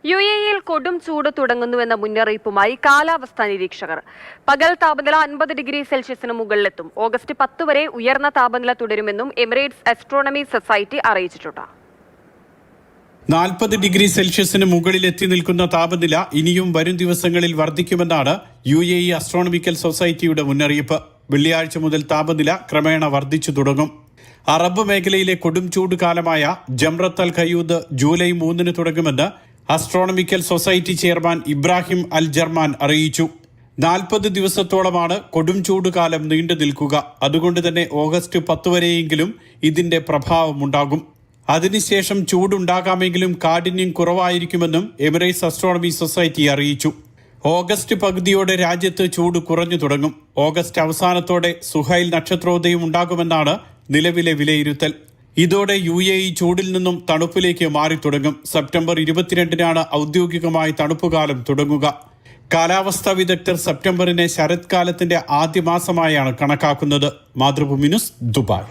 UAE-യിൽ കൊടും ചൂട് തുടങ്ങുന്നുവെന്ന മുന്നറിയിപ്പുമായി കാലാവസ്ഥാ നിരീക്ഷകർ. പകൽ താപനില 50 ഡിഗ്രി സെൽഷ്യസിന് മുകളിലെത്തും. ഓഗസ്റ്റ് 10 വരെ ഉയർന്ന താപനില തുടരുമെന്നും എമിറേറ്റ്സ് ആസ്ട്രോണമി സൊസൈറ്റി അറിയിച്ചിട്ടുണ്ട്. 40 ഡിഗ്രി സെൽഷ്യസിന് മുകളിൽ എത്തി നിൽക്കുന്ന താപനില ഇനിയും വരും ദിവസങ്ങളിൽ വർദ്ധിക്കുമെന്നാണ് UAE ആസ്ട്രോണമിക്കൽ സൊസൈറ്റിയുടെ മുന്നറിയിപ്പ്. വെള്ളിയാഴ്ച മുതൽ താപനില ക്രമേണ വർദ്ധിച്ചു തുടങ്ങും. അറബ് മേഖലയിലെ കൊടും ചൂട് കാലമായ ജംറത്ത് അൽ ഖയൂദ് ജൂലൈ 3 തുടങ്ങുമെന്ന് ആസ്ട്രോണമിക്കൽ സൊസൈറ്റി ചെയർമാൻ ഇബ്രാഹിം അൽ ജർമാൻ അറിയിച്ചു. 40 ദിവസത്തോളമാണ് കൊടും ചൂടുകാലം നീണ്ടു നിൽക്കുക. അതുകൊണ്ട് തന്നെ ഓഗസ്റ്റ് 10 വരെയെങ്കിലും ഇതിന്റെ പ്രഭാവമുണ്ടാകും. അതിനുശേഷം ചൂടുണ്ടാകാമെങ്കിലും കാഠിന്യം കുറവായിരിക്കുമെന്നും എമിറേറ്റ്സ് ആസ്ട്രോണമി സൊസൈറ്റി അറിയിച്ചു. ഓഗസ്റ്റ് പകുതിയോടെ രാജ്യത്ത് ചൂട് കുറഞ്ഞു തുടങ്ങും. ഓഗസ്റ്റ് അവസാനത്തോടെ സുഹൈൽ നക്ഷത്രോദയം ഉണ്ടാകുമെന്നാണ് നിലവിലെ വിലയിരുത്തൽ. ഇതോടെ UAE ചൂടിൽ നിന്നും തണുപ്പിലേക്ക് മാറി തുടങ്ങും. സെപ്റ്റംബർ 22-നാണ് ഔദ്യോഗികമായി തണുപ്പുകാലം തുടങ്ങുക. കാലാവസ്ഥാ വിദഗ്ധർ സെപ്റ്റംബറിനെ ശരത്കാലത്തിന്റെ ആദ്യ മാസമായാണ് കണക്കാക്കുന്നത്. Mathrubhumi news, Dubai.